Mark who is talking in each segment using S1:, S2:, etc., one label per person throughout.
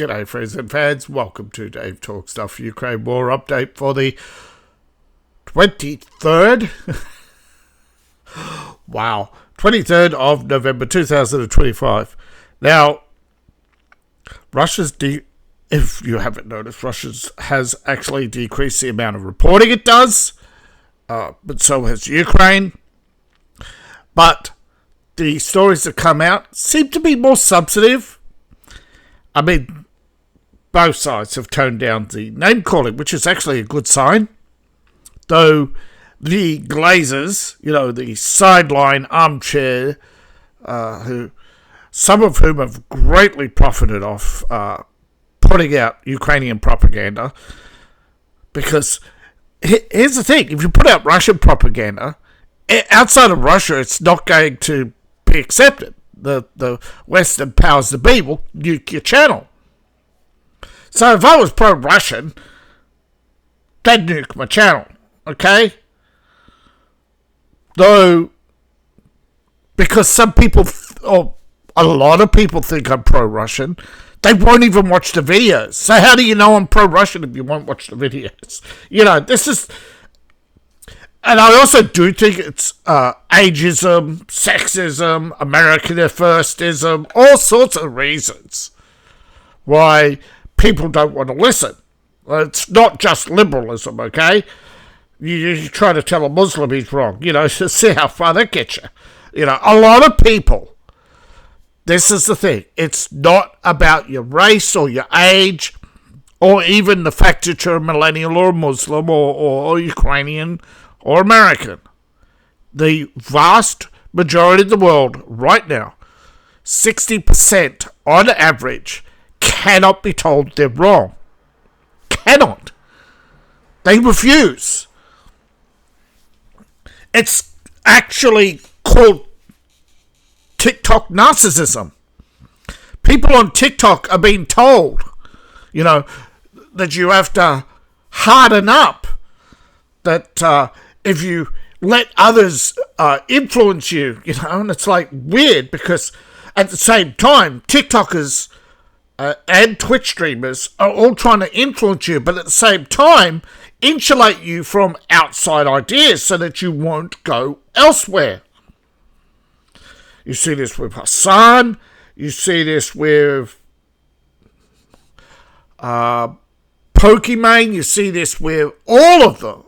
S1: G'day friends and fans, welcome to Dave Talk Stuff Ukraine War Update for the 23rd, wow, 23rd of November 2025. Now, if you haven't noticed, Russia has actually decreased the amount of reporting it does, but so has Ukraine. But the stories that come out seem to be more substantive. I mean, both sides have toned down the name-calling, which is actually a good sign. Though the glazers, the sideline armchair, some of whom have greatly profited off putting out Ukrainian propaganda. Because here's the thing, if you put out Russian propaganda, outside of Russia, it's not going to be accepted. The Western powers that be will nuke your channel. So if I was pro-Russian, they'd nuke my channel, okay? Though, because some people, or a lot of people think I'm pro-Russian, they won't even watch the videos. So how do you know I'm pro-Russian if you won't watch the videos? This is... And I also do think it's ageism, sexism, American firstism, all sorts of reasons why people don't want to listen. It's not just liberalism, okay? You try to tell a Muslim he's wrong, to see how far that gets you. A lot of people, this is the thing, it's not about your race or your age or even the fact that you're a millennial or a Muslim or Ukrainian or American. The vast majority of the world right now, 60% on average, cannot be told they're wrong. Cannot. They refuse. It's actually called TikTok narcissism. People on TikTok are being told, that you have to harden up, that if you let others influence you, and it's like weird because at the same time, TikTokers and Twitch streamers are all trying to influence you, but at the same time, insulate you from outside ideas so that you won't go elsewhere. You see this with Hassan, you see this with Pokimane, you see this with all of the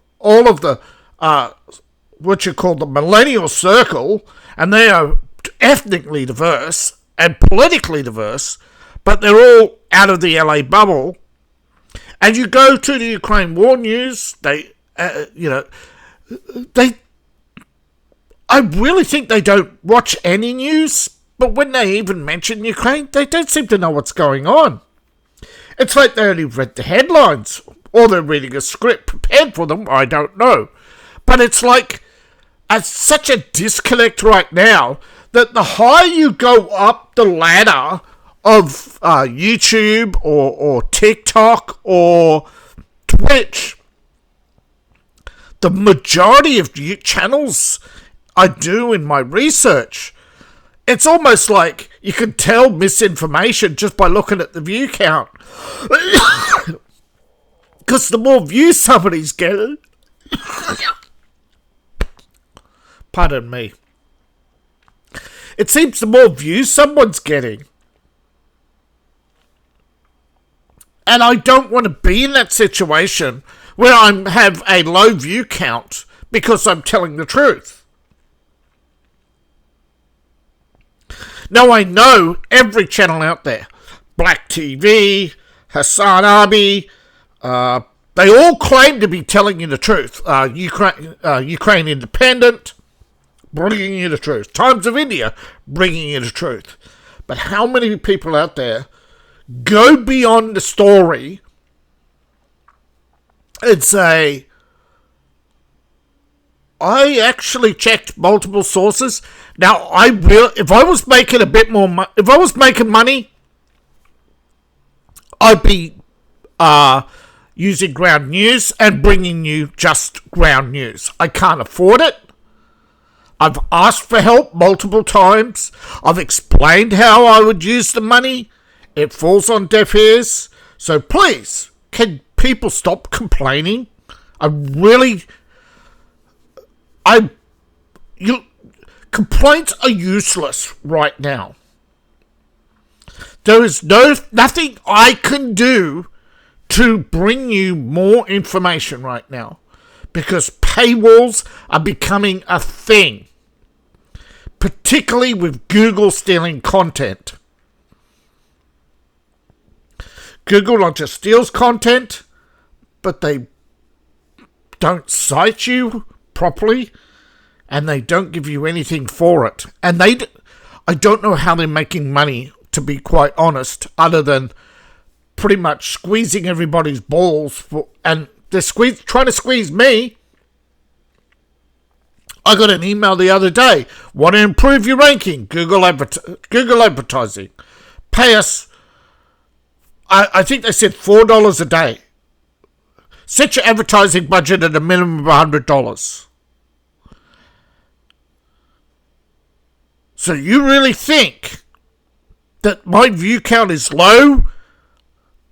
S1: what you call the millennial circle, and they are ethnically diverse and politically diverse, but they're all out of the LA bubble. And you go to the Ukraine war news, I really think they don't watch any news, but when they even mention Ukraine, they don't seem to know what's going on. It's like they only read the headlines, or they're reading a script prepared for them, I don't know. But it's like such a disconnect right now that the higher you go up the ladder of YouTube or TikTok or Twitch, the majority of channels I do in my research, it's almost like you can tell misinformation just by looking at the view count. Because the more views somebody's getting, pardon me, it seems the more views someone's getting. And I don't want to be in that situation where I have a low view count because I'm telling the truth. Now I know every channel out there, Black TV, Hassan Abi, they all claim to be telling you the truth. Ukraine Independent, bringing you the truth. Times of India, bringing you the truth. But how many people out there go beyond the story and say, I actually checked multiple sources. Now, if I was making a bit more if I was making money, I'd be using ground news and bringing you just ground news. I can't afford it. I've asked for help multiple times. I've explained how I would use the money. It falls on deaf ears. So please, can people stop complaining? Complaints are useless right now. There is nothing I can do to bring you more information right now, because paywalls are becoming a thing, particularly with Google stealing content. Google not just steals content, but they don't cite you properly, and they don't give you anything for it. And I don't know how they're making money, to be quite honest, other than pretty much squeezing everybody's balls, and they're trying to squeeze me. I got an email the other day. Want to improve your ranking? Google advertising. Pay us, I think they said $4 a day. Set your advertising budget at a minimum of $100. So you really think that my view count is low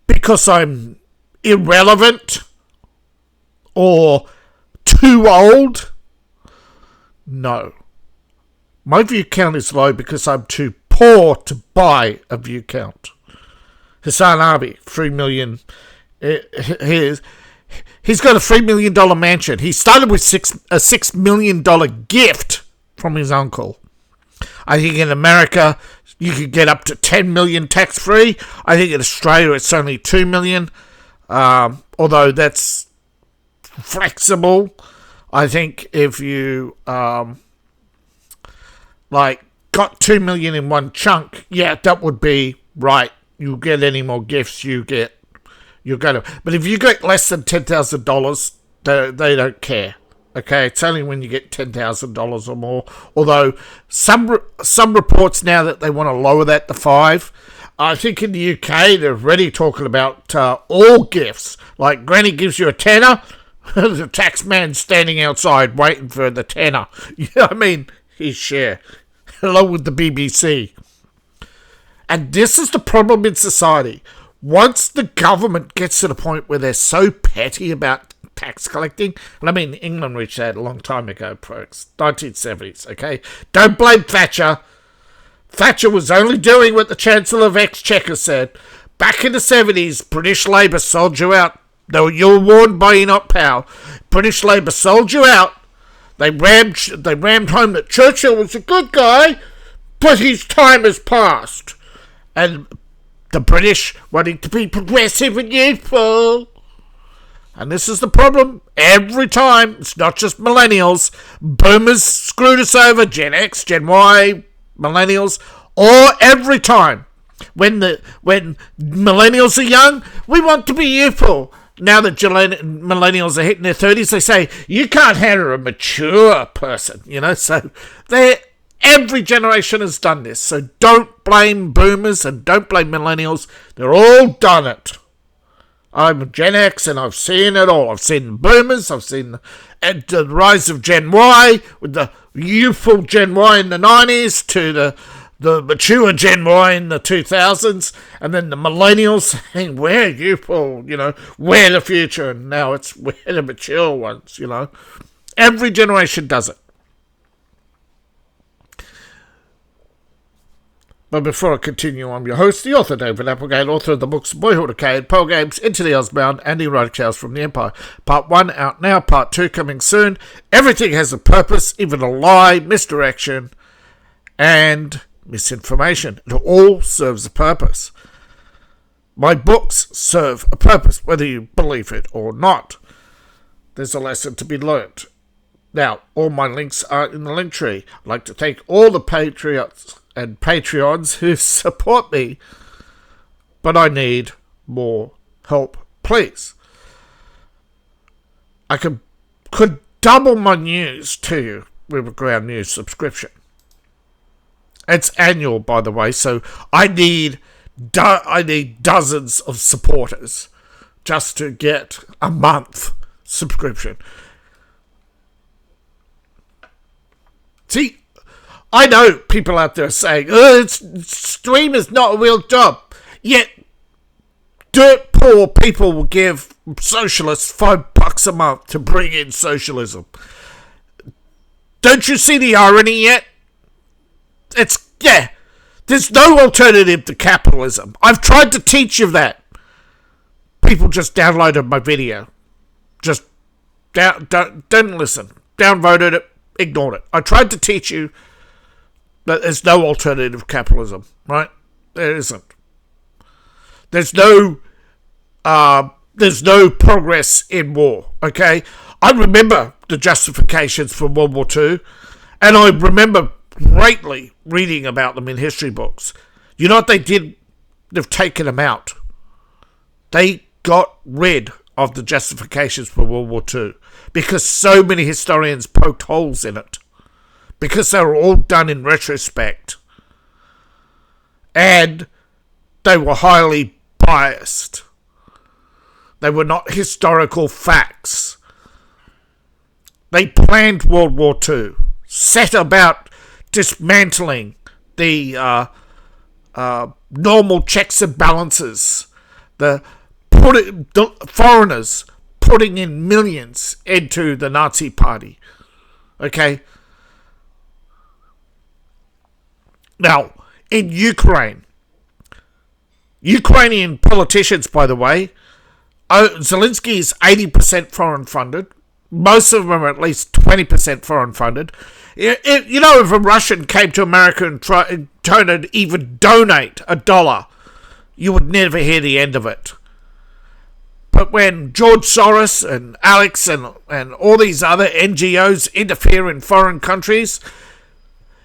S1: because I'm irrelevant or too old? No. My view count is low because I'm too poor to buy a view count. Hassan Abi, 3 million. He's got a $3 million mansion. He started with a $6 million gift from his uncle. I think in America, you could get up to 10 million tax-free. I think in Australia, it's only 2 million. Although that's flexible. I think if you, got 2 million in one chunk, yeah, that would be right. You get any more gifts, you're going to. But if you get less than $10,000, they don't care. Okay, it's only when you get $10,000 or more. Although some reports now that they want to lower that to 5. I think in the UK they're already talking about all gifts. Like Granny gives you a tenner, the tax man's standing outside waiting for the tenner. You know what I mean? His share. Hello with the BBC. And this is the problem in society. Once the government gets to the point where they're so petty about tax collecting, and I mean, England reached that a long time ago, 1970s, okay? Don't blame Thatcher. Thatcher was only doing what the Chancellor of Exchequer said. Back in the 70s, British Labour sold you out. You were warned by Enoch Powell. British Labour sold you out. They rammed home that Churchill was a good guy, but his time has passed. And the British wanting to be progressive and youthful. And this is the problem. Every time, it's not just millennials. Boomers screwed us over. Gen X, Gen Y, millennials. Or every time. When millennials are young, we want to be youthful. Now that millennials are hitting their 30s, they say, you can't handle a mature person. So every generation has done this. So don't blame boomers and don't blame millennials. They're all done it. I'm Gen X and I've seen it all. I've seen boomers. I've seen the rise of Gen Y, with the youthful Gen Y in the 90s to the mature Gen Y in the 2000s. And then the millennials saying, we're youthful, we're the future. And now we're the mature ones, Every generation does it. But before I continue, I'm your host, the author David Applegate, author of the books Boyhood Arcade, Pearl Games, Into the Ozbound, and Erotic Tales from the Empire. Part 1 out now, Part 2 coming soon. Everything has a purpose, even a lie, misdirection, and misinformation. It all serves a purpose. My books serve a purpose, whether you believe it or not. There's a lesson to be learnt. Now, all my links are in the link tree. I'd like to thank all the Patriots and Patreons who support me, but I need more help, please. I could double my news to you with a Ground News subscription. It's annual, by the way, so I need dozens of supporters just to get a month subscription. See, I know people out there saying, stream is not a real job. Yet dirt poor people will give socialists $5 a month to bring in socialism. Don't you see the irony yet? There's no alternative to capitalism. I've tried to teach you that. People just downloaded my video. Just didn't listen. Downvoted it, ignored it. I tried to teach you that there's no alternative to capitalism, right? There isn't. There's no progress in war, okay? I remember the justifications for World War II, and I remember greatly reading about them in history books. You know what they did? They've taken them out. They got rid of the justifications for World War II because so many historians poked holes in it, because they were all done in retrospect, and they were highly biased. They were not historical facts. They planned World War II, set about dismantling the normal checks and balances, the foreigners putting in millions into the Nazi Party. Okay? Now, in Ukrainian politicians, by the way, Zelensky is 80% foreign funded. Most of them are at least 20% foreign funded. You know, if a Russian came to America and tried to even donate $1, you would never hear the end of it. But when George Soros and Alex and all these other NGOs interfere in foreign countries,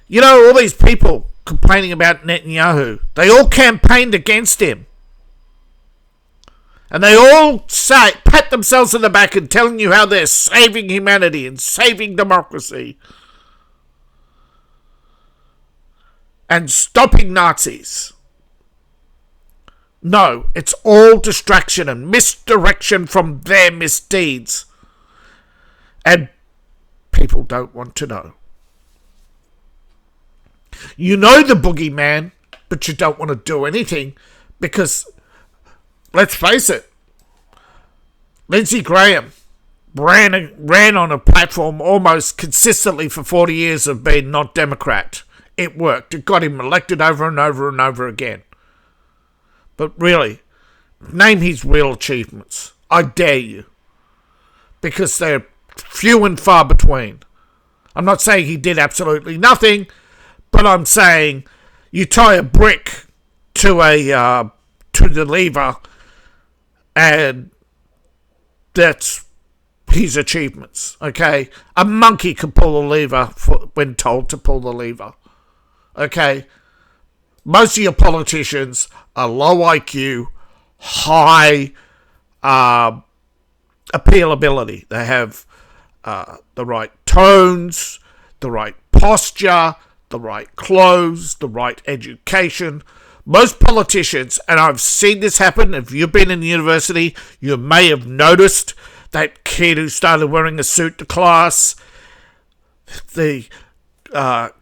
S1: you know, all these people complaining about Netanyahu, they all campaigned against him. And they all pat themselves on the back and telling you how they're saving humanity and saving democracy and stopping Nazis. No, it's all distraction and misdirection from their misdeeds. And people don't want to know. You know the boogeyman, but you don't want to do anything because, let's face it, Lindsey Graham ran on a platform almost consistently for 40 years of being not Democrat. It worked. It got him elected over and over and over again. But really, name his real achievements. I dare you. Because they're few and far between. I'm not saying he did absolutely nothing, but I'm saying you tie a brick to the lever, and that's his achievements. Okay, a monkey can pull the lever when told to pull the lever. Okay, most of your politicians are low IQ, high appealability. They have the right tones, the right posture, the right clothes, the right education. Most politicians, and I've seen this happen, if you've been in university, you may have noticed that kid who started wearing a suit to class. The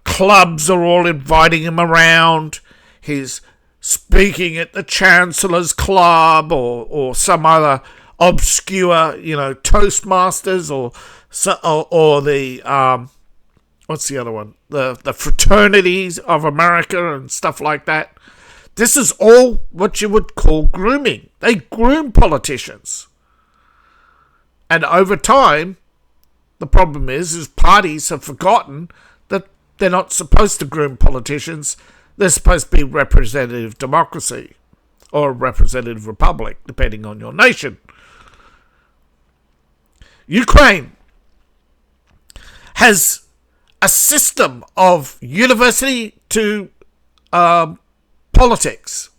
S1: clubs are all inviting him around. He's speaking at the Chancellor's Club or some other obscure, Toastmasters or the what's the other one? The fraternities of America and stuff like that. This is all what you would call grooming. They groom politicians. And over time, the problem is parties have forgotten that they're not supposed to groom politicians. They're supposed to be representative democracy or representative republic, depending on your nation. Ukraine has a system of university to politics,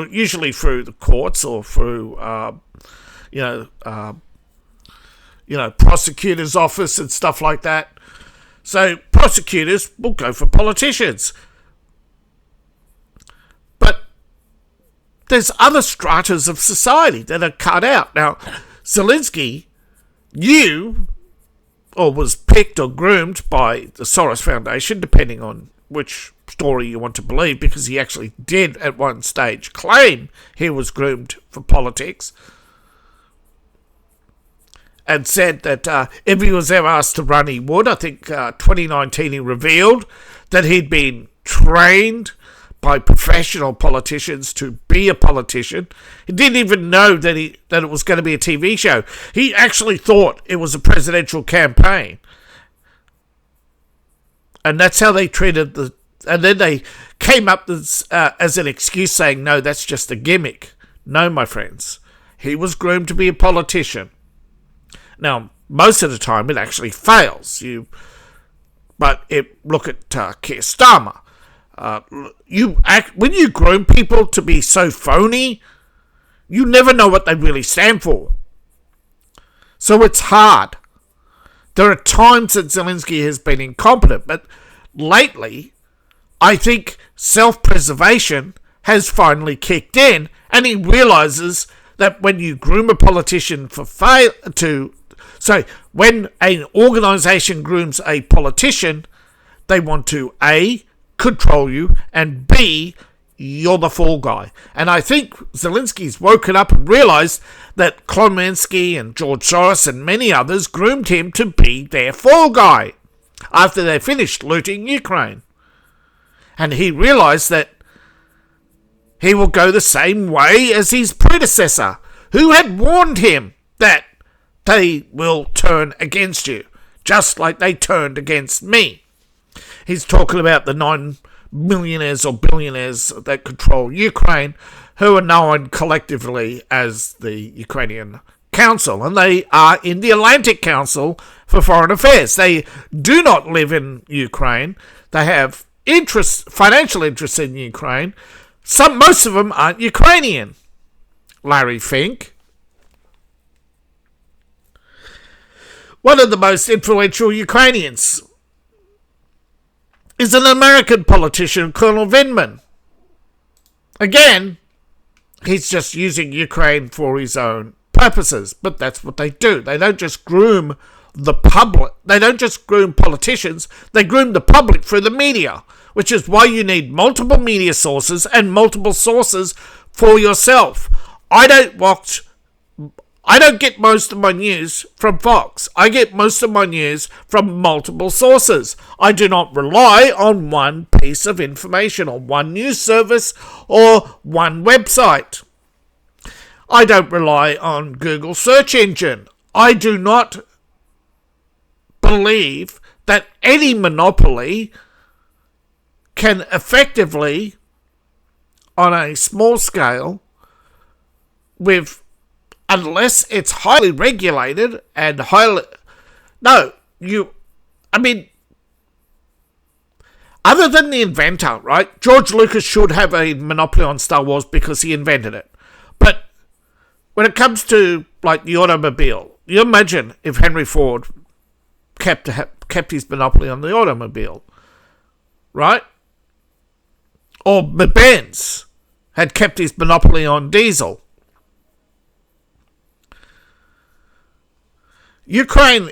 S1: usually through the courts or through prosecutor's office and stuff like that. So prosecutors will go for politicians. But there's other stratas of society that are cut out. Now, Zelensky was picked or groomed by the Soros Foundation, depending on which story you want to believe, because he actually did at one stage claim he was groomed for politics, and said that if he was ever asked to run, he would. I think 2019 he revealed that he'd been trained by professional politicians to be a politician. He didn't even know that it was going to be a TV show. He actually thought it was a presidential campaign. And that's how they treated and then they came up as an excuse saying, no, that's just a gimmick. No, my friends. He was groomed to be a politician. Now, most of the time it actually fails. Look at Keir Starmer. When you groom people to be so phony, you never know what they really stand for. So it's hard. There are times that Zelensky has been incompetent, but lately, I think self-preservation has finally kicked in, and he realizes that when you groom a politician when an organization grooms a politician, they want to A, control you, and B, you're the fall guy. And I think Zelensky's woken up and realized that Klominsky and George Soros and many others groomed him to be their fall guy after they finished looting Ukraine. And he realized that he will go the same way as his predecessor, who had warned him that they will turn against you, just like they turned against me. He's talking about the 9 millionaires or billionaires that control Ukraine, who are known collectively as the Ukrainian Council, and they are in the Atlantic Council for Foreign Affairs. They do not live in Ukraine. They have financial interests in Ukraine. Most of them aren't Ukrainian. Larry Fink, one of the most influential Ukrainians, is an American politician, Colonel Vindman. Again, he's just using Ukraine for his own purposes, but that's what they do. They don't just groom the public. They don't just groom politicians. They groom the public through the media, which is why you need multiple media sources and multiple sources for yourself. I don't get most of my news from Fox. I get most of my news from multiple sources. I do not rely on one piece of information or one news service or one website. I don't rely on Google search engine. I do not believe that any monopoly can effectively, on a small scale, unless it's highly regulated and other than the inventor, right? George Lucas should have a monopoly on Star Wars because he invented it. But when it comes to, like, the automobile, you imagine if Henry Ford kept his monopoly on the automobile, right? Or Benz had kept his monopoly on diesel. Ukraine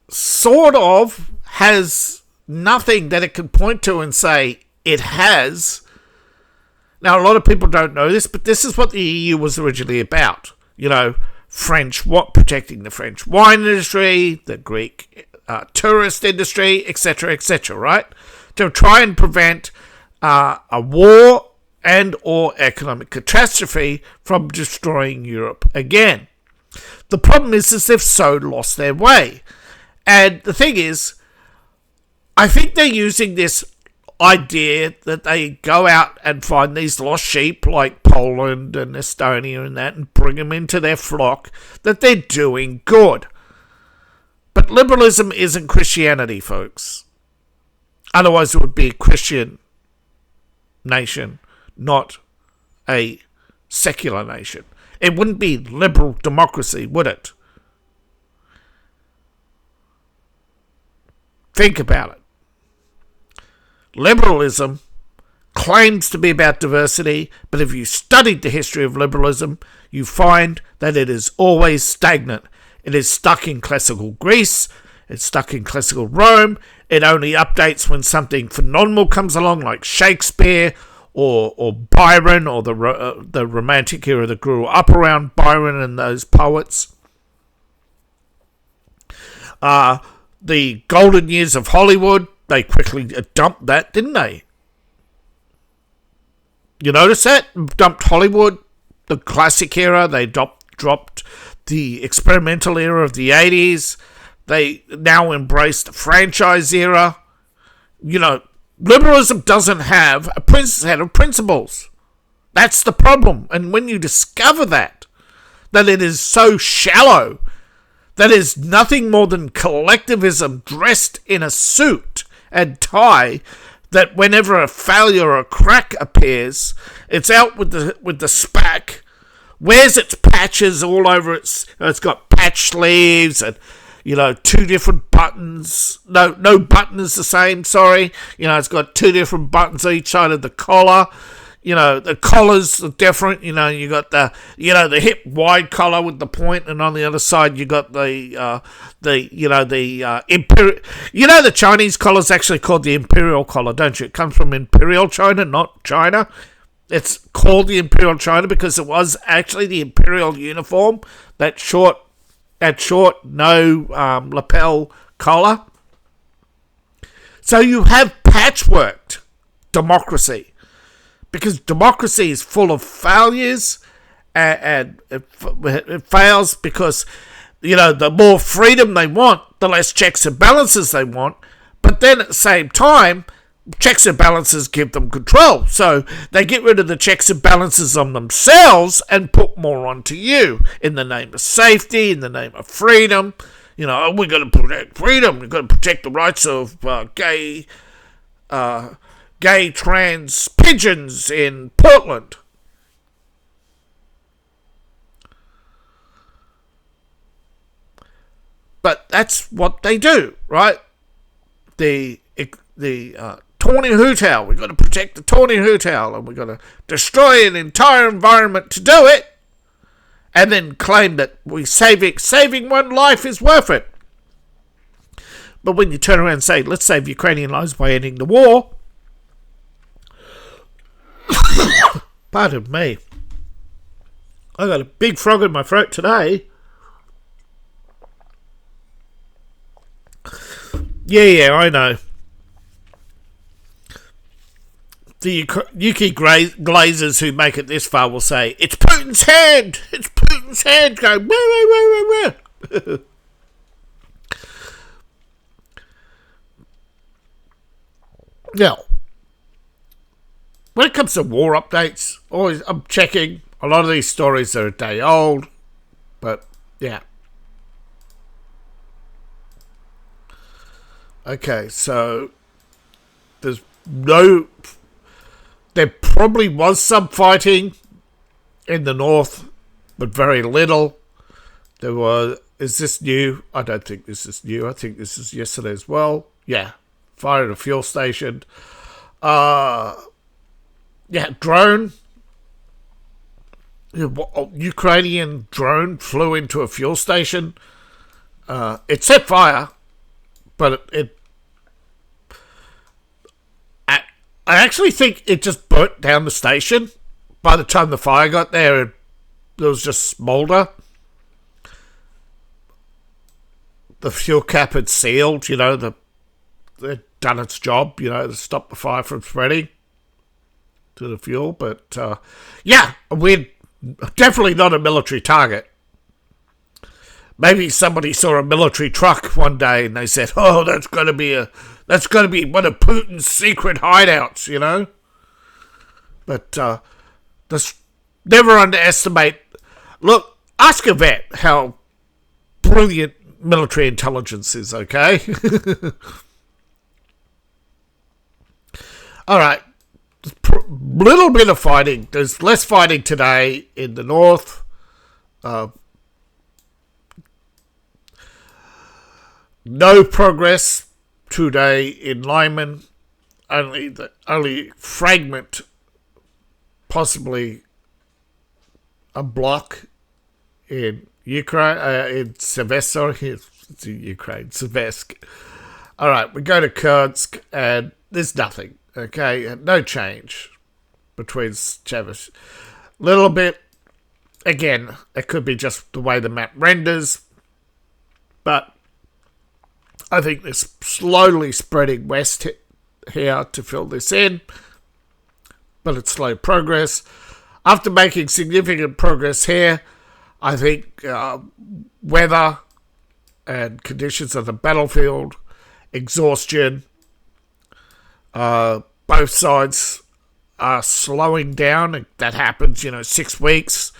S1: sort of has nothing that it can point to and say it has. Now, a lot of people don't know this, but this is what the EU was originally about. Protecting the French wine industry, the Greek tourist industry, etc., right? To try and prevent a war and or economic catastrophe from destroying Europe again. The problem is they've so lost their way. And the thing is, I think they're using this idea that they go out and find these lost sheep like Poland and Estonia and that and bring them into their flock, that they're doing good. But liberalism isn't Christianity, folks. Otherwise it would be a Christian nation, not a secular nation. It wouldn't be liberal democracy, would it? Think about it. Liberalism claims to be about diversity, but if you studied the history of liberalism, you find that it is always stagnant. It is stuck in classical Greece. It's stuck in classical Rome. It only updates when something phenomenal comes along, like Shakespeare or Byron, or the Romantic era that grew up around Byron and those poets. The golden years of Hollywood, they quickly dumped that, didn't they? You notice that? Dumped Hollywood, the classic era. They dropped the experimental era of the 80s. They now embrace the franchise era. You know, liberalism doesn't have a set of principles. That's the problem. And when you discover that it is so shallow, that is nothing more than collectivism dressed in a suit and tie, that whenever a failure or a crack appears, it's out with the SPAC, wears its patches all over its got patch sleeves and, you know, two different buttons. No button is the same, sorry. You know, it's got two different buttons on each side of the collar. You know, the collars are different. You know, you got the hip wide collar with the point, and on the other side you got the imperial. You know, the Chinese collar is actually called the imperial collar, don't you? It comes from Imperial China, not China. It's called the Imperial China because it was actually the imperial uniform, that short no lapel collar. So you have patchworked democracy, because democracy is full of failures, and it fails because, you know, the more freedom they want, the less checks and balances they want. But then at the same time, checks and balances give them control. So they get rid of the checks and balances on themselves and put more onto you in the name of safety, in the name of freedom. You know, we're going to protect freedom. We've got to protect the rights of gay trans pigeons in Portland. But that's what they do, right? The Tawny Hootel. We've got to protect the Tawny Hootel, and we've got to destroy an entire environment to do it, and then claim that saving one life is worth it. But when you turn around and say, let's save Ukrainian lives by ending the war, pardon me, I got a big frog in my throat today. Yeah, I know. The UK glazers who make it this far will say, it's Putin's hand! It's Putin's hand! Going, where? Now, when it comes to war updates, I'm checking. A lot of these stories are a day old, but yeah. Okay, so there probably was some fighting in the north, but very little. Is this new? I don't think this is new. I think this is yesterday as well. Yeah, fire at a fuel station. Drone. Ukrainian drone flew into a fuel station. It set fire, but I actually think it just burnt down the station. By the time the fire got there, there was just smolder. The fuel cap had sealed, you know, they'd done its job, you know, to stop the fire from spreading to the fuel. But, we're definitely not a military target. Maybe somebody saw a military truck one day and they said, oh, that's going to be one of Putin's secret hideouts, you know. But never underestimate. Look, ask a vet how brilliant military intelligence is, okay? All right. Little bit of fighting. There's less fighting today in the north. No progress today in Lyman. Only fragment, possibly a block in Ukraine, in it's in Ukraine, Seversk. All right, we go to Kursk, and there's nothing. Okay, no change between Chavez. Little bit. Again, it could be just the way the map renders, but I think they're slowly spreading west here to fill this in, but it's slow progress. After making significant progress here, I think weather and conditions of the battlefield, exhaustion, both sides are slowing down. That happens, 6 weeks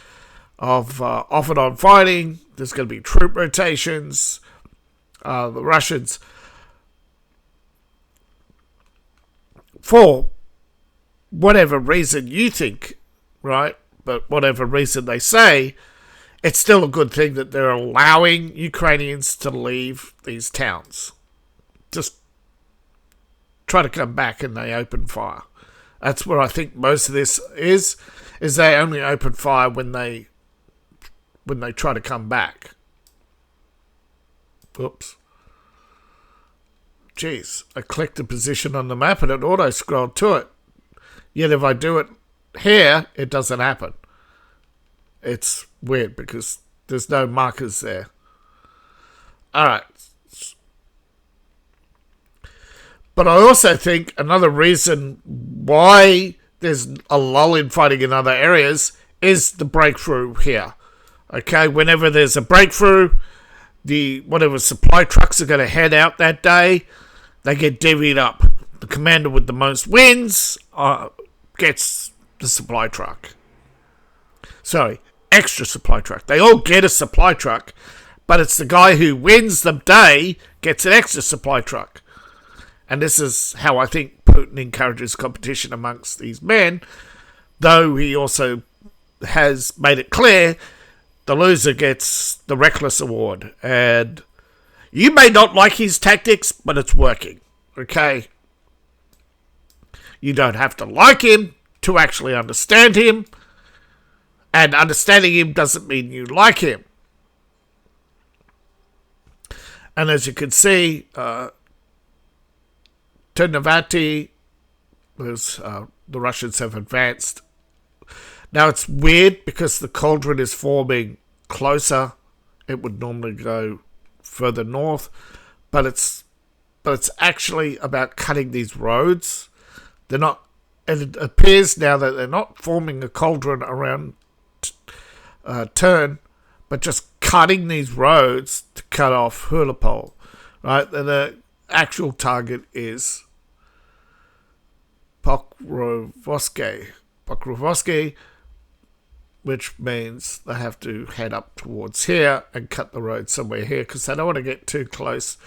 S1: of off and on fighting. There's going to be troop rotations. The Russians, for whatever reason you think, right, but whatever reason they say, it's still a good thing that they're allowing Ukrainians to leave these towns. Just try to come back and they open fire. That's where I think most of this is they only open fire when they try to come back. Oops. Jeez, I clicked a position on the map and it auto-scrolled to it. Yet if I do it here, it doesn't happen. It's weird because there's no markers there. Alright. But I also think another reason why there's a lull in fighting in other areas is the breakthrough here. Okay, whenever there's a breakthrough, whatever supply trucks are going to head out that day, they get divvied up. The commander with the most wins gets the supply truck. Sorry, extra supply truck. They all get a supply truck, but it's the guy who wins the day gets an extra supply truck. And this is how I think Putin encourages competition amongst these men, though he also has made it clear the loser gets the reckless award. And you may not like his tactics, but it's working. Okay? You don't have to like him to actually understand him. And understanding him doesn't mean you like him. And as you can see, Ternavati, the Russians have advanced. Now it's weird because the cauldron is forming closer. It would normally go further north, but it's actually about cutting these roads. They're not. And it appears now that they're not forming a cauldron around Turn, but just cutting these roads to cut off Hulapol. Right, and the actual target is Pokrovsky, which means they have to head up towards here and cut the road somewhere here because they don't want to get too close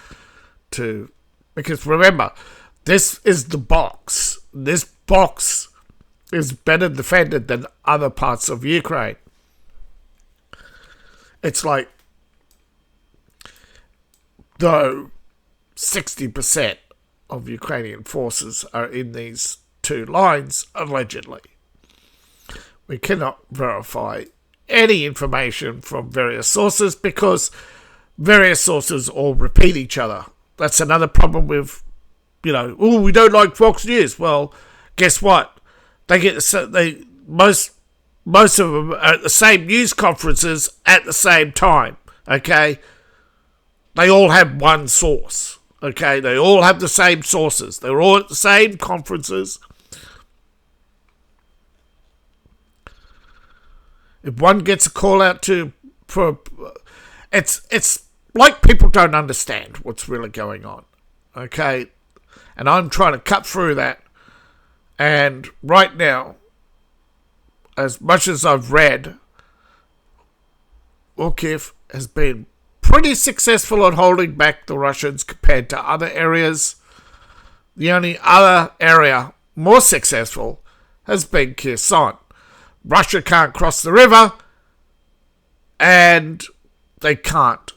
S1: to... Because remember, this is the box. This box is better defended than other parts of Ukraine. It's like, though 60% of Ukrainian forces are in these two lines, allegedly. We cannot verify any information from various sources because various sources all repeat each other. That's another problem with, we don't like Fox News. Well, guess what? Most of them are at the same news conferences at the same time. Okay, they all have one source. Okay, they all have the same sources. They're all at the same conferences. If one gets a call out it's like people don't understand what's really going on. Okay, and I'm trying to cut through that. And right now, as much as I've read, Kharkiv has been pretty successful at holding back the Russians compared to other areas. The only other area more successful has been Kherson. Russia can't cross the river, and they can't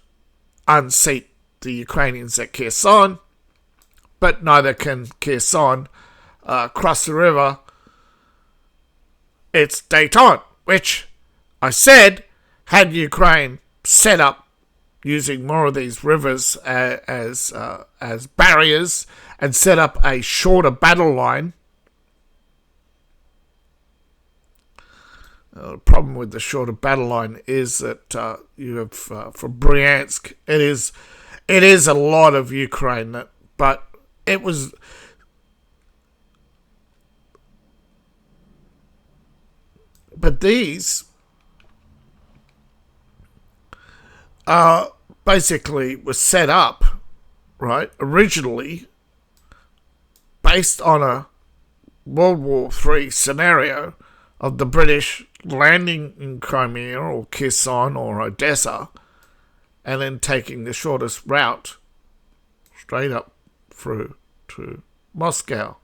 S1: unseat the Ukrainians at Kherson, but neither can Kherson cross the river. It's Dayton, which I said, had Ukraine set up using more of these rivers as barriers and set up a shorter battle line. The problem with the shorter battle line is that you have from Bryansk. It is a lot of Ukraine, but it was. But these basically were set up, right, originally based on a World War III scenario of the British landing in Crimea or Kherson or Odessa and then taking the shortest route straight up through to Moscow.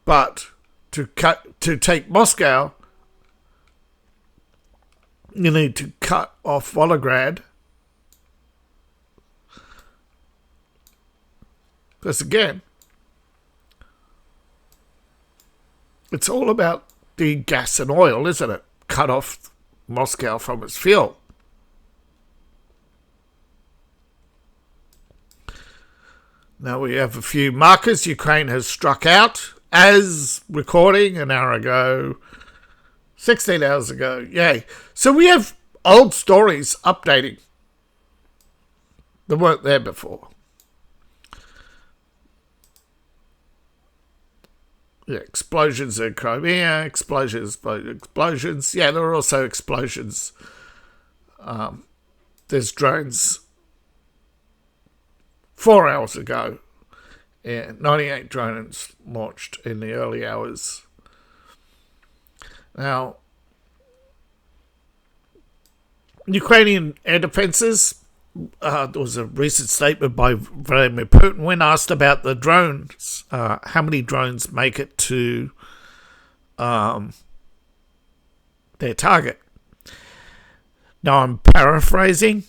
S1: But to take Moscow, you need to cut off Volgograd. Because again, it's all about the gas and oil, isn't it? Cut off Moscow from its fuel. Now we have a few markers. Ukraine has struck out as recording an hour ago, 16 hours ago. Yay. So we have old stories updating that weren't there before. Yeah, explosions in Crimea, explosions. Yeah, there are also explosions. There's drones 4 hours ago. Yeah, 98 drones launched in the early hours. Now, Ukrainian air defenses. There was a recent statement by Vladimir Putin when asked about the drones. How many drones make it to their target? Now, I'm paraphrasing,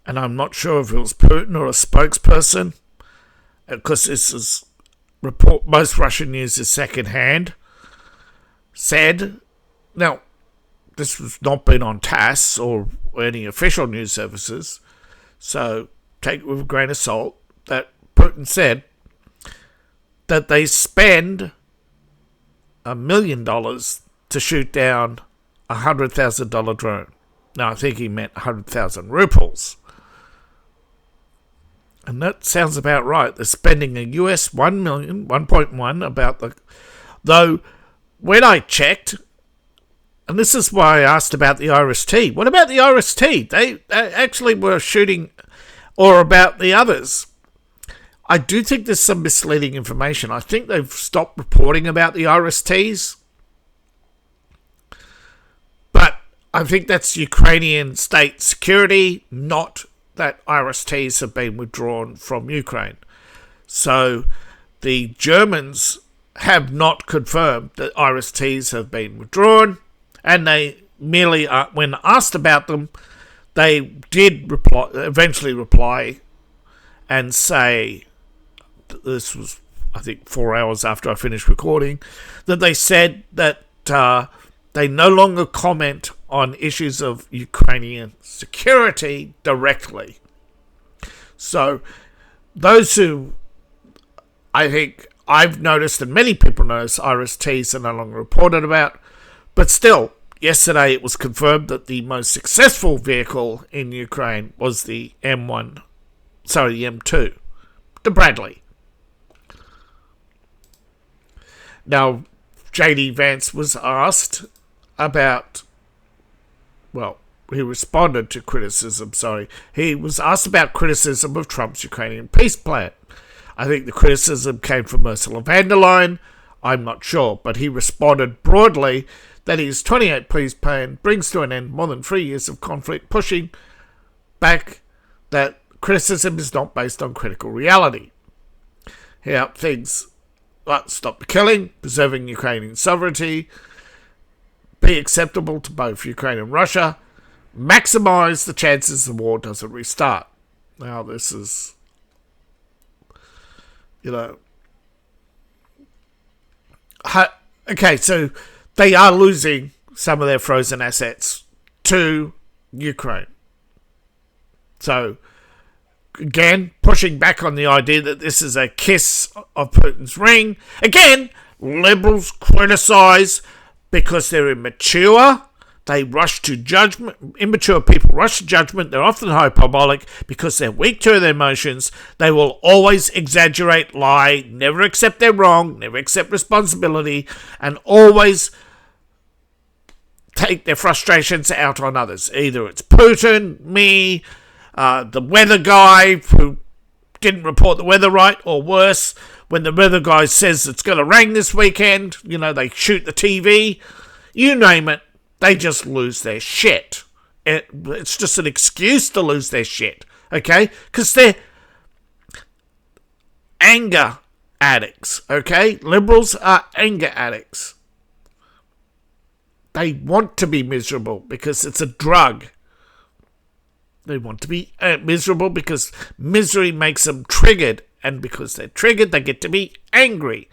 S1: and I'm not sure if it was Putin or a spokesperson, because this is report. Most Russian news is secondhand. Said, now, this has not been on TASS or any official news services, so take it with a grain of salt, that Putin said that they spend $1 million to shoot down a $100,000 drone. Now, I think he meant 100,000 rubles. And that sounds about right. They're spending a US 1 million, 1.1 about the... Though, when I checked, and this is why I asked about the Iris-T. What about the Iris-T? They actually were shooting, or about the others. I do think there's some misleading information. I think they've stopped reporting about the Iris-Ts. But I think that's Ukrainian state security, not that Iris-Ts have been withdrawn from Ukraine. So the Germans have not confirmed that Iris-Ts have been withdrawn, and they merely, when asked about them, they did eventually reply and say, this was, I think, 4 hours after I finished recording, that they said that they no longer comment on issues of Ukrainian security directly. So those who, I think I've noticed and many people notice, Iris-Ts are no longer reported about, but still, yesterday it was confirmed that the most successful vehicle in Ukraine was the M2, the Bradley. Now, J.D. Vance was asked about, well, he responded to criticism, He was asked about criticism of Trump's Ukrainian peace plan. I think the criticism came from Ursula von der Leyen. I'm not sure, but he responded broadly that his 28 peace plan brings to an end more than 3 years of conflict, pushing back that criticism is not based on critical reality. He upped things like stop the killing, preserving Ukrainian sovereignty, be acceptable to both Ukraine and Russia, maximise the chances the war doesn't restart. Now, this is, okay, so they are losing some of their frozen assets to Ukraine. So, again, pushing back on the idea that this is a kiss of Putin's ring. Again, liberals criticise because they're immature. They rush to judgment. Immature people rush to judgment. They're often hyperbolic because they're weak to their emotions. They will always exaggerate, lie, never accept they're wrong, never accept responsibility, and always take their frustrations out on others. Either it's Putin, me, the weather guy who didn't report the weather right, or worse, when the weather guy says it's going to rain this weekend, they shoot the TV, you name it, they just lose their shit. It's just an excuse to lose their shit, okay? Because they're anger addicts, okay? Liberals are anger addicts. They want to be miserable because it's a drug. They want to be miserable because misery makes them triggered. And because they're triggered, they get to be angry.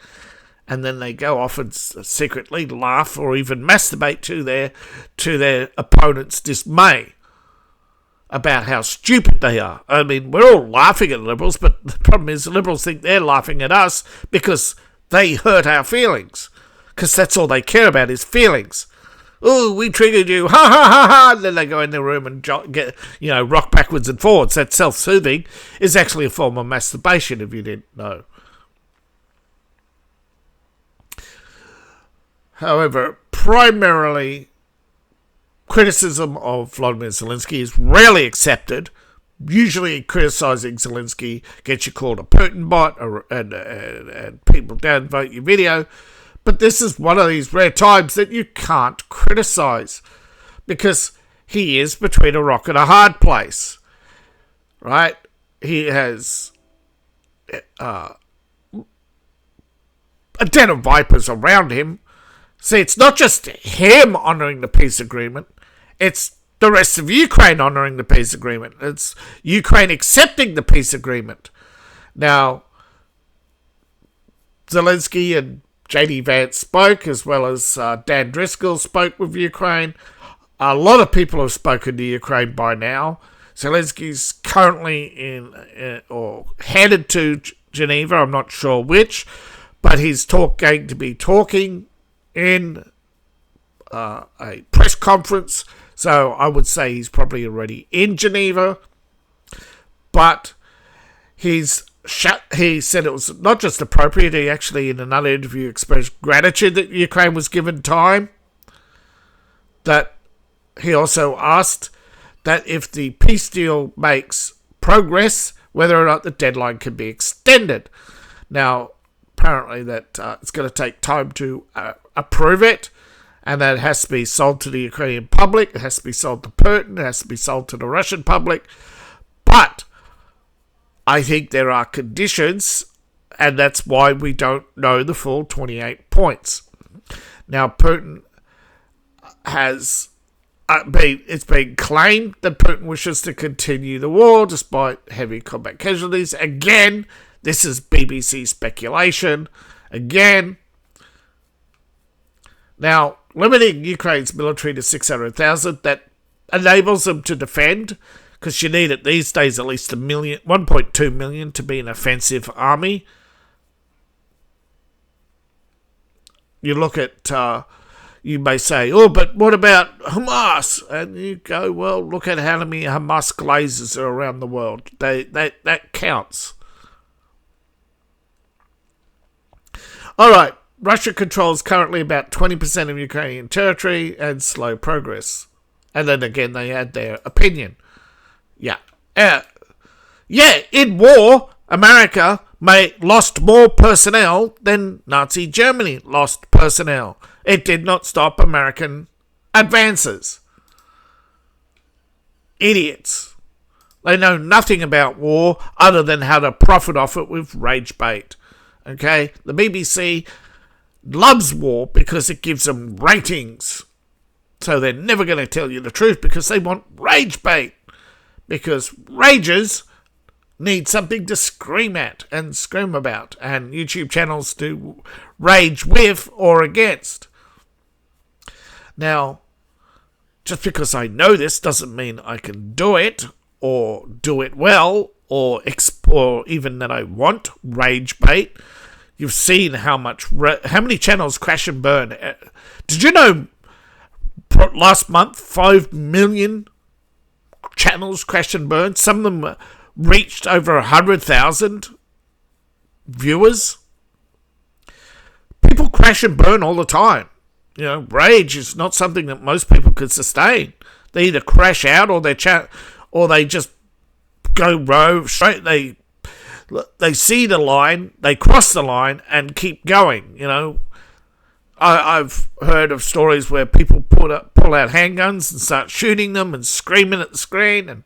S1: And then they go off and secretly laugh or even masturbate to their opponent's dismay about how stupid they are. I mean, we're all laughing at liberals, but the problem is the liberals think they're laughing at us because they hurt our feelings. Because that's all they care about is feelings. Oh, we triggered you, ha ha ha ha, and then they go in their room and get, rock backwards and forwards. That self-soothing is actually a form of masturbation, if you didn't know. However, primarily, criticism of Vladimir Zelensky is rarely accepted. Usually criticising Zelensky gets you called a Putin bot and people downvote your video. But this is one of these rare times that you can't criticise because he is between a rock and a hard place, right? He has a den of vipers around him. See, it's not just him honouring the peace agreement, it's the rest of Ukraine honouring the peace agreement. It's Ukraine accepting the peace agreement. Now, Zelensky and J.D. Vance spoke, as well as Dan Driscoll spoke with Ukraine. A lot of people have spoken to Ukraine by now. Zelensky's currently or headed to Geneva, I'm not sure which, but he's going to be talking in a press conference, so I would say he's probably already in Geneva, but he said it was not just appropriate, he actually in another interview expressed gratitude that Ukraine was given time. That he also asked that if the peace deal makes progress, whether or not the deadline can be extended. Now, apparently that it's going to take time to approve it, and that it has to be sold to the Ukrainian public, it has to be sold to Putin, it has to be sold to the Russian public, but I think there are conditions, and that's why we don't know the full 28 points. Now, Putin has it's been claimed that Putin wishes to continue the war despite heavy combat casualties. Again, this is BBC speculation. Again, now, limiting Ukraine's military to 600,000, that enables them to defend, because you need at these days at least 1.2 million to be an offensive army. You look at, you may say, oh, but what about Hamas? And you go, well, look at how many Hamas glazers are around the world. That counts. All right, Russia controls currently about 20% of Ukrainian territory and slow progress. And then again, they add their opinion. Yeah. In war, America lost more personnel than Nazi Germany lost personnel. It did not stop American advances. Idiots. They know nothing about war other than how to profit off it with rage bait. Okay? The BBC loves war because it gives them ratings. So they're never going to tell you the truth because they want rage bait. Because ragers need something to scream at and scream about. And YouTube channels do rage with or against. Now, just because I know this doesn't mean I can do it or do it well or even that I want rage bait. You've seen how many channels crash and burn. Did you know last month 5 million channels crashed and burned? Some of them reached over 100,000 viewers. People crash and burn all the time. You know, rage is not something that most people could sustain. They either crash out or they just go rogue straight. They see the line, they cross the line and keep going. You know, I've heard of stories where people pull out handguns and start shooting them and screaming at the screen and,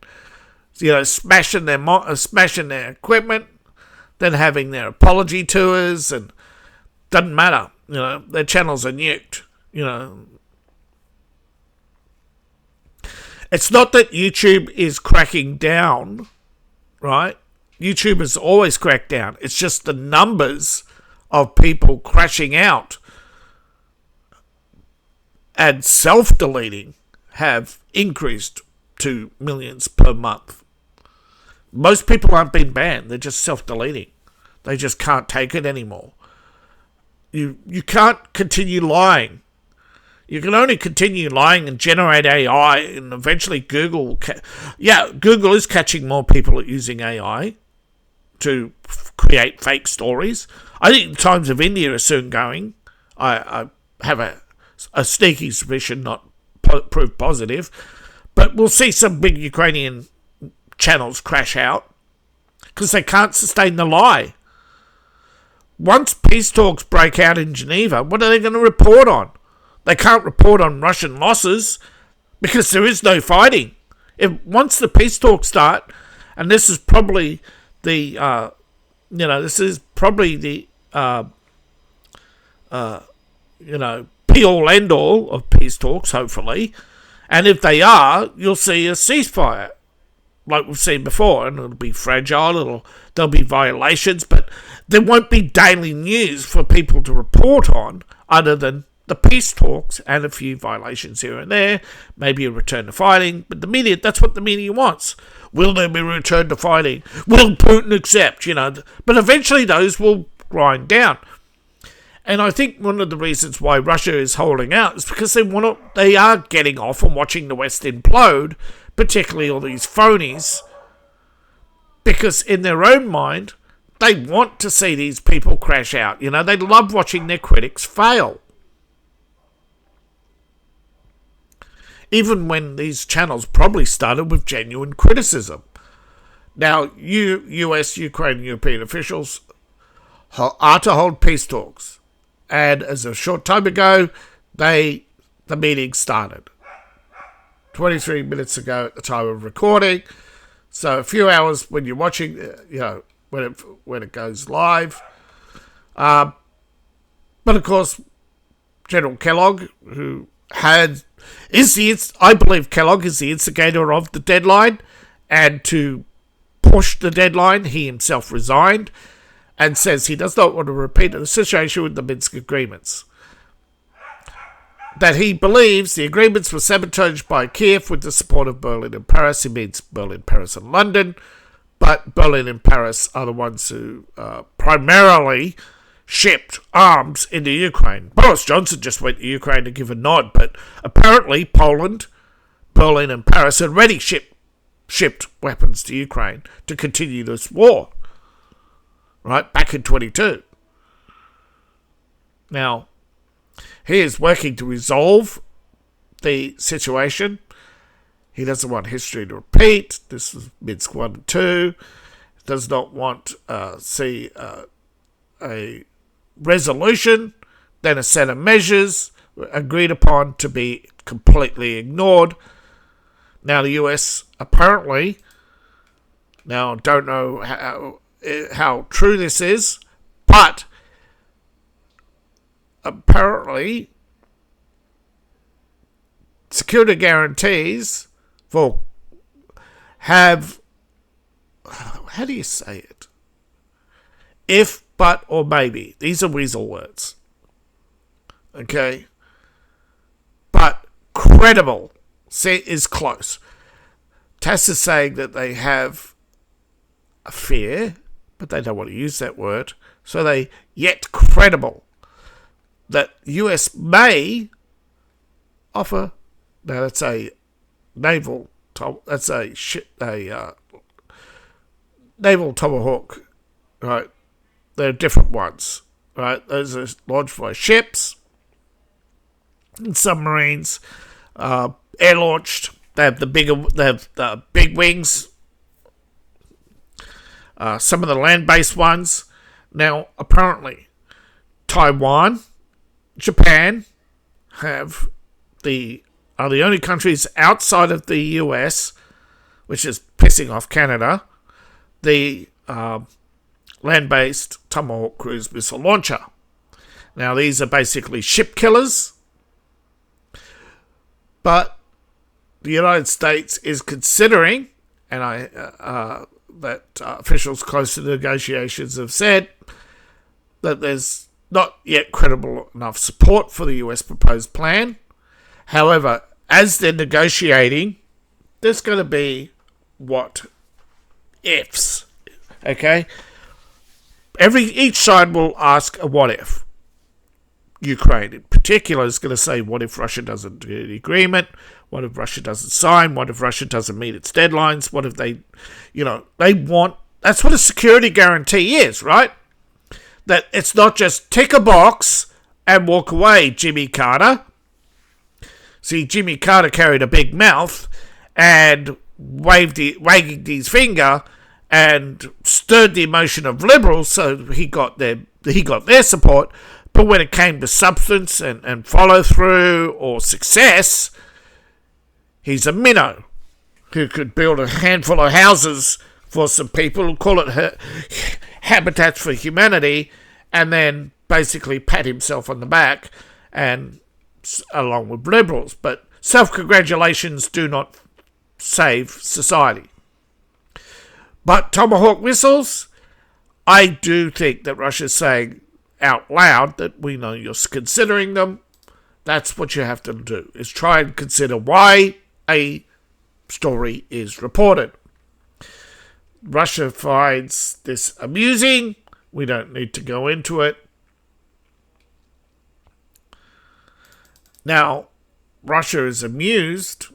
S1: you know, smashing their equipment, then having their apology tours, and doesn't matter. You know, their channels are nuked. You know, it's not that YouTube is cracking down, right? YouTube has always cracked down. It's just the numbers of people crashing out and self-deleting have increased to millions per month. Most people aren't being banned. They're just self-deleting. They just can't take it anymore. You can't continue lying. You can only continue lying and generate AI, and eventually Google is catching more people at using AI to create fake stories. I think the Times of India are soon going. I have a sneaky suspicion, not proof positive, but we'll see some big Ukrainian channels crash out because they can't sustain the lie. Once peace talks break out in Geneva, what are they going to report on? They can't report on Russian losses because there is no fighting. Once the peace talks start, and this is probably the be-all, end-all of peace talks, hopefully. And if they are, you'll see a ceasefire, like we've seen before, and it'll be fragile, there'll be violations, but there won't be daily news for people to report on other than the peace talks and a few violations here and there, maybe a return to fighting. But the media, that's what the media wants. Will there be a return to fighting? Will Putin accept? But eventually those will grind down. And I think one of the reasons why Russia is holding out is because they are getting off and watching the West implode, particularly all these phonies, because in their own mind, they want to see these people crash out. They love watching their critics fail. Even when these channels probably started with genuine criticism. Now, US, Ukraine, European officials are to hold peace talks. And as a short time ago, the meeting started. 23 minutes ago at the time of recording. So a few hours when you're watching, when it goes live. But of course, General Kellogg, I believe Kellogg is the instigator of the deadline, and to push the deadline, he himself resigned and says he does not want to repeat the situation with the Minsk agreements. That he believes the agreements were sabotaged by Kiev with the support of Berlin and Paris. He means Berlin, Paris, and London, but Berlin and Paris are the ones who primarily shipped arms into Ukraine. Boris Johnson just went to Ukraine to give a nod, but apparently Poland, Berlin, and Paris had already shipped weapons to Ukraine to continue this war. Right, back in 22. Now, he is working to resolve the situation. He doesn't want history to repeat. This is Minsk 1 and 2. Does not want see a resolution, then a set of measures agreed upon to be completely ignored. Now, the US apparently, don't know how true this is, but apparently security guarantees have, how do you say it? If, but, or maybe. These are weasel words. Okay? But credible. See, is close. TASS is saying that they have a fear, but they don't want to use that word. So they yet credible that US may offer. Now that's a naval. That's a naval tomahawk, right? They're different ones, right? Those are launched by ships and submarines, air launched. They have the big wings. Some of the land-based ones. Now, apparently, Taiwan, Japan are the only countries outside of the US, which is pissing off Canada, the land-based Tomahawk cruise missile launcher. Now, these are basically ship killers, but the United States is considering, and that officials close to the negotiations have said that there's not yet credible enough support for the US proposed plan. However, as they're negotiating, there's going to be what ifs. Okay? Each side will ask a what if. Ukraine in particular is going to say, what if Russia doesn't do the agreement? What if Russia doesn't sign? What if Russia doesn't meet its deadlines? What if they want, that's what a security guarantee is, right? That it's not just tick a box and walk away, Jimmy Carter. See, Jimmy Carter carried a big mouth and wagging his finger and stirred the emotion of liberals, so he got their support. But when it came to substance and follow through or success, he's a minnow who could build a handful of houses for some people, call it Habitats for Humanity, and then basically pat himself on the back, and along with liberals. But self-congratulations do not save society. But Tomahawk missiles, I do think that Russia's saying out loud that we know you're considering them. That's what you have to do, is try and consider why a story is reported. Russia finds this amusing. We don't need to go into it. Now, Russia is amused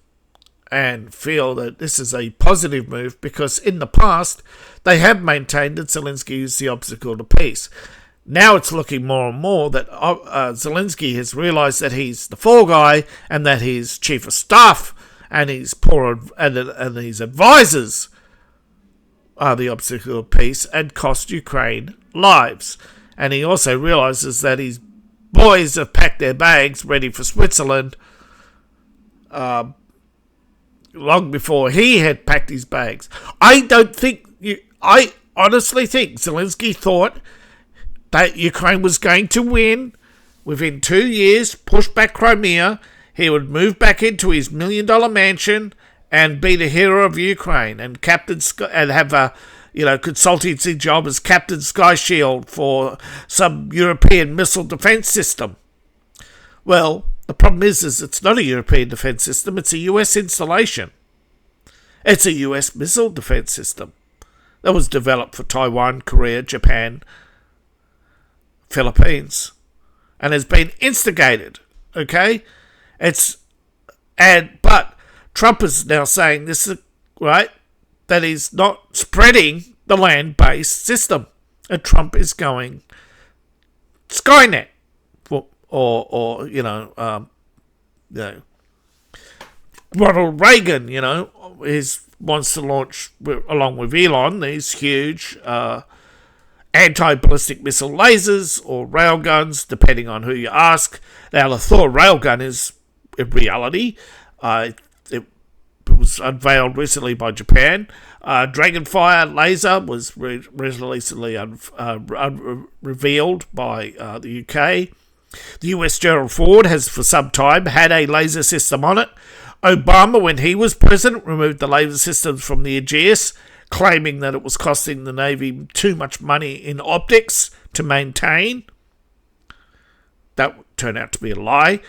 S1: and feel that this is a positive move because in the past they have maintained that Zelensky is the obstacle to peace. Now it's looking more and more that Zelensky has realised that he's the fall guy and that his chief of staff and his and his advisors are the obstacle of peace and cost Ukraine lives. And he also realises that his boys have packed their bags ready for Switzerland long before he had packed his bags. I honestly think Zelensky thought that Ukraine was going to win within 2 years, push back Crimea, he would move back into his $1 million mansion and be the hero of Ukraine and have a consultancy job as Captain Sky Shield for some European missile defense system. Well, the problem is it's not a European defense system, it's a US installation. It's a US missile defense system that was developed for Taiwan, Korea, Japan, Philippines, and has been instigated. Okay, but Trump is now saying this is right, that he's not spreading the land-based system, and Trump is going Skynet or Ronald Reagan, wants to launch along with Elon these huge anti-ballistic missile lasers or railguns, depending on who you ask. Now, the Thor railgun is, in reality, it was unveiled recently by Japan. Dragonfire laser was recently revealed by the UK. The US Gerald Ford has for some time had a laser system on it. Obama, when he was president, removed the laser systems from the Aegis, claiming that it was costing the Navy too much money in optics to maintain. That turned out to be a lie.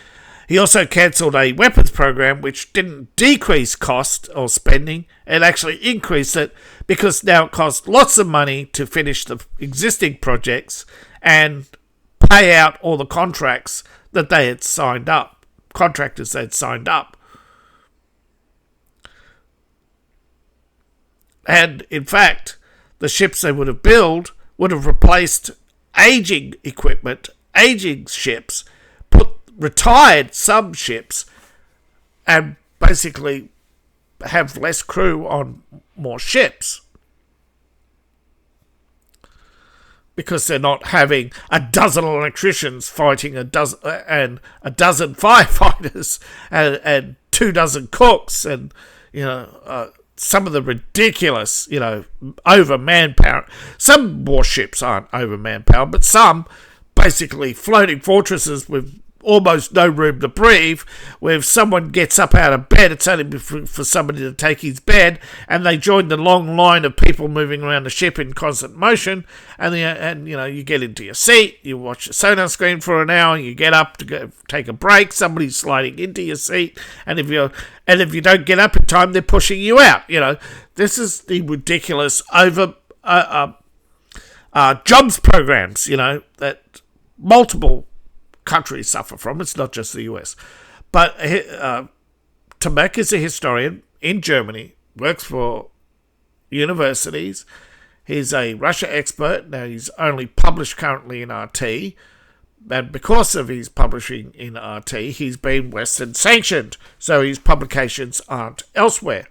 S1: He also cancelled a weapons program which didn't decrease cost or spending, it actually increased it, because now it costs lots of money to finish the existing projects and pay out all the contracts that they had signed up, contractors they had signed up. And in fact, the ships they would have built would have replaced aging equipment, aging ships, retired some ships, and basically have less crew on more ships, because they're not having a dozen electricians fighting a dozen firefighters and 24 cooks and some of the ridiculous over manpower. Some warships aren't over manpower, but some basically floating fortresses with almost no room to breathe, where if someone gets up out of bed, it's only for somebody to take his bed, and they join the long line of people moving around the ship in constant motion, and you get into your seat, you watch the sonar screen for an hour, you get up to go take a break, somebody's sliding into your seat, and if you don't get up in time, they're pushing you out. This is the ridiculous over jobs programs, that multiple countries suffer from. It's not just the US. But Tomek is a historian in Germany, works for universities. He's a Russia expert. Now, he's only published currently in RT, and because of his publishing in RT, he's been Western sanctioned, so his publications aren't elsewhere.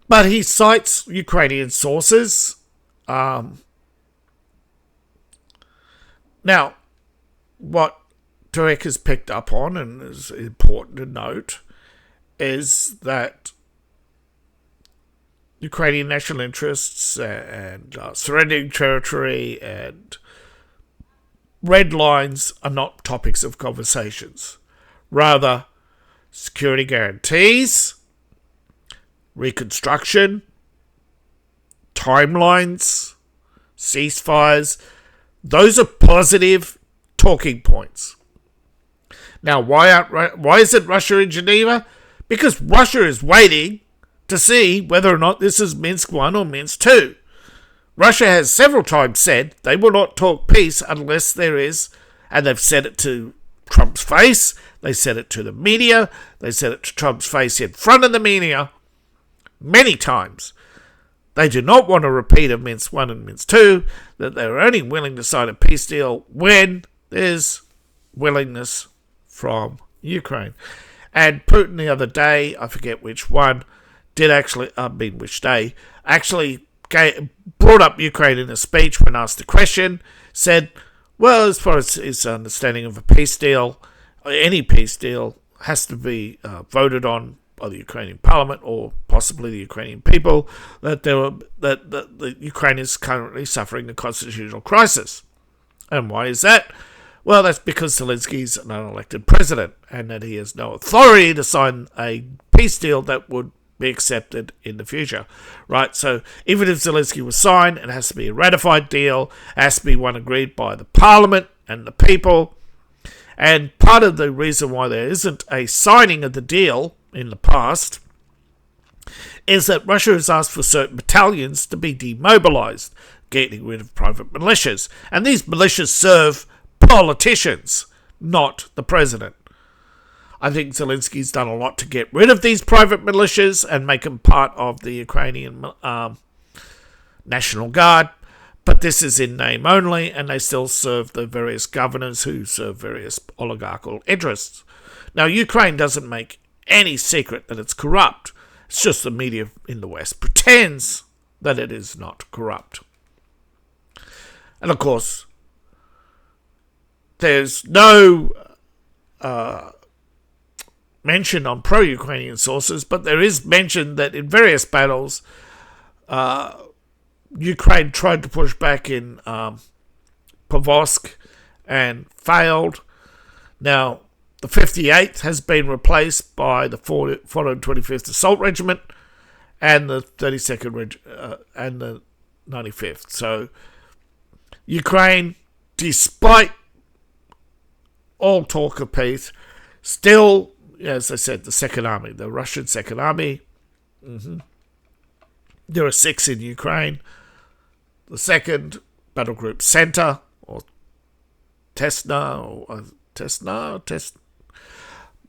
S1: But he cites Ukrainian sources. Now, what Turek has picked up on, and is important to note, is that Ukrainian national interests and surrendering territory and red lines are not topics of conversations. Rather, security guarantees, reconstruction, timelines, ceasefires, those are positive talking points. Now, why isn't Russia in Geneva? Because Russia is waiting to see whether or not this is Minsk 1 or Minsk 2. Russia has several times said they will not talk peace unless there is, and they've said it to Trump's face, they said it to the media, they said it to Trump's face in front of the media many times. They do not want a repeat of Minsk 1 and Minsk 2, that they're only willing to sign a peace deal when there's willingness from Ukraine. And Putin the other day, I forget which one, actually brought up Ukraine in a speech when asked a question, said, well, as far as his understanding of a peace deal, any peace deal has to be voted on by the Ukrainian parliament or possibly the Ukrainian people, that the Ukraine is currently suffering a constitutional crisis. And why is that? Well, that's because Zelensky is an unelected president and that he has no authority to sign a peace deal that would be accepted in the future, right? So even if Zelensky was signed, it has to be a ratified deal, it has to be one agreed by the parliament and the people. And part of the reason why there isn't a signing of the deal in the past is that Russia has asked for certain battalions to be demobilized, getting rid of private militias. And these militias serve politicians, not the president. I think Zelensky's done a lot to get rid of these private militias and make them part of the Ukrainian National Guard, but this is in name only, and they still serve the various governors who serve various oligarchical interests. Now, Ukraine doesn't make any secret that it's corrupt. It's just the media in the West pretends that it is not corrupt. And of course, there's no mention on pro-Ukrainian sources, but there is mention that in various battles, Ukraine tried to push back in Pavlovsk and failed. Now, the 58th has been replaced by the 425th Assault Regiment and the 32nd and the 95th. So Ukraine, despite all talk of peace, still, as I said, the second army, the Russian second army. There are 6 in Ukraine. The second battle group center, or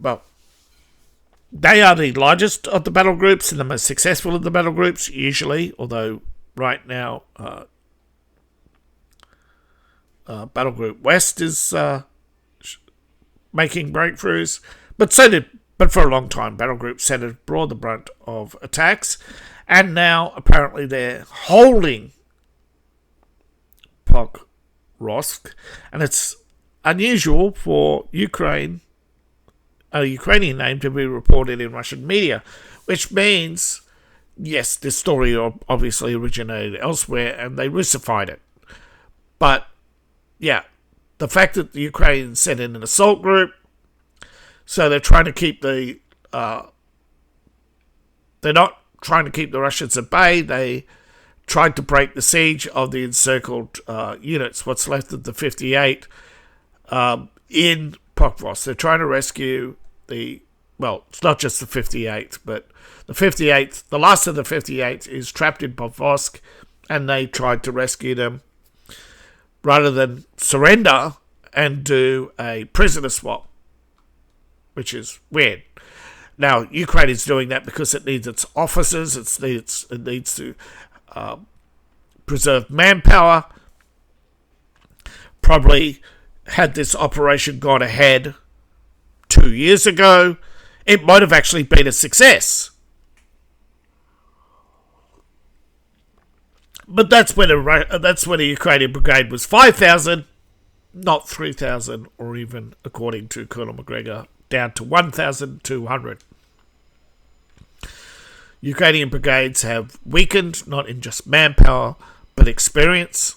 S1: well, they are the largest of the battle groups and the most successful of the battle groups, usually, although right now Battle Group West is making breakthroughs, but for a long time Battle Group Center bore the brunt of attacks, and now apparently they're holding Pokrovsk, and it's unusual for a Ukrainian name to be reported in Russian media, which means, yes, this story obviously originated elsewhere and they russified it. But, yeah, the fact that the Ukrainians sent in an assault group, so they're trying to keep they're not trying to keep the Russians at bay. They tried to break the siege of the encircled units, what's left of the 58, in Pokrovsk. They're trying to rescue it's not just the 58th, but the 58th, the last of the 58th is trapped in Pokrovsk, and they tried to rescue them rather than surrender and do a prisoner swap, which is weird. Now, Ukraine is doing that because it needs its officers, it needs to preserve manpower. Probably had this operation gone ahead 2 years ago, it might have actually been a success. But that's when a Ukrainian brigade was 5,000, not 3,000, or even, according to Colonel McGregor, down to 1,200. Ukrainian brigades have weakened, not in just manpower, but experience.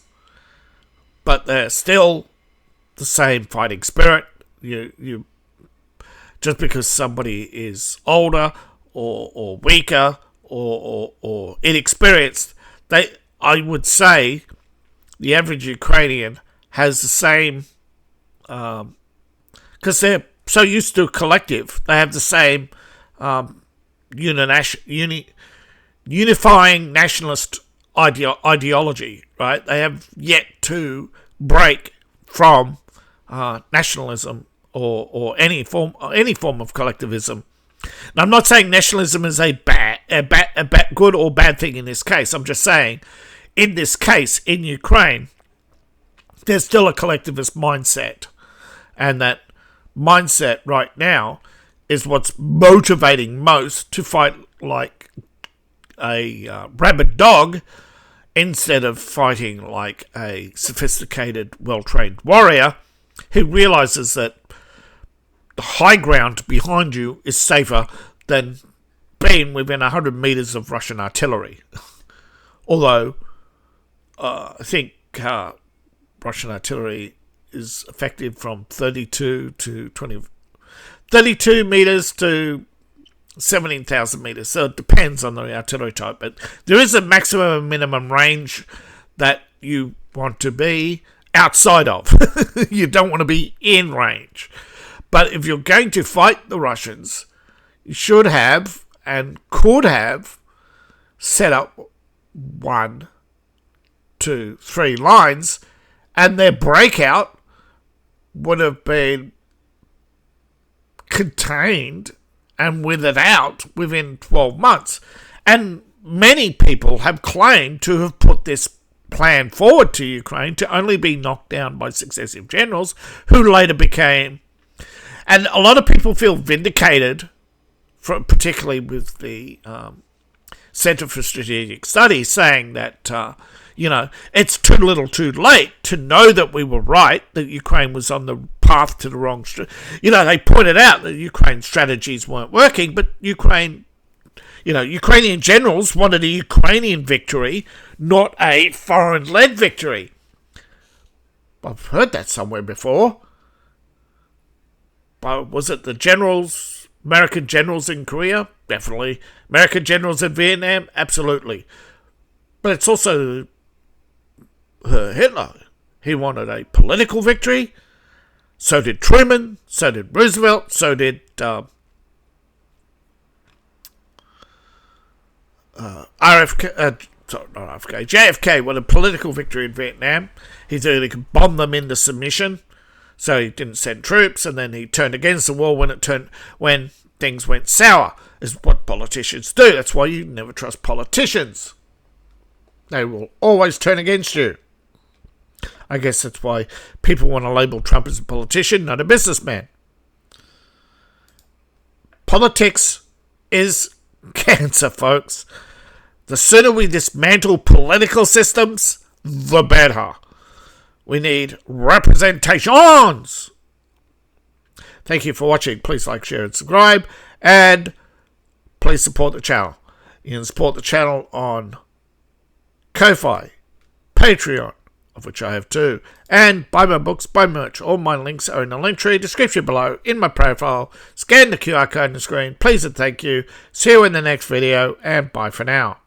S1: But they're still the same fighting spirit. You just because somebody is older or weaker or inexperienced, I would say the average Ukrainian has the same, because they're so used to a collective, they have the same unifying nationalist ideology, right? They have yet to break from nationalism or any form of collectivism. Now, I'm not saying nationalism is a good or bad thing in this case. I'm just saying, in this case, in Ukraine, there's still a collectivist mindset, and that mindset right now is what's motivating most to fight like a rabid dog instead of fighting like a sophisticated, well-trained warrior who realizes that the high ground behind you is safer than being within 100 meters of Russian artillery. Although, I think Russian artillery is effective from 32 meters to 17,000 meters. So it depends on the artillery type. But there is a maximum and minimum range that you want to be outside of. You don't want to be in range. But if you're going to fight the Russians, you should have and could have set up 1, 2, 3 lines, and their breakout would have been contained and withered out within 12 months. And many people have claimed to have put this plan forward to Ukraine to only be knocked down by successive generals who later became... And a lot of people feel vindicated, particularly with the Center for Strategic Studies, saying that, it's too little too late to know that we were right, that Ukraine was on the path to the wrong... they pointed out that Ukraine's strategies weren't working, but Ukrainian generals wanted a Ukrainian victory, not a foreign-led victory. I've heard that somewhere before. Was it the generals, American generals in Korea? Definitely. American generals in Vietnam? Absolutely. But it's also Hitler. He wanted a political victory. So did Truman. So did Roosevelt. So did JFK won a political victory in Vietnam. He said he could bomb them into submission, so he didn't send troops, and then he turned against the war when things went sour. Is what politicians do. That's why you never trust politicians. They will always turn against you. I guess that's why people want to label Trump as a politician, not a businessman. Politics is cancer, folks. The sooner we dismantle political systems, the better. We need representations. Thank you for watching. Please like, share, and subscribe. And please support the channel. You can support the channel on Ko-Fi, Patreon, of which I have 2, and buy my books, buy merch. All my links are in the link tree description below, in my profile. Scan the QR code on the screen. Please and thank you. See you in the next video, and bye for now.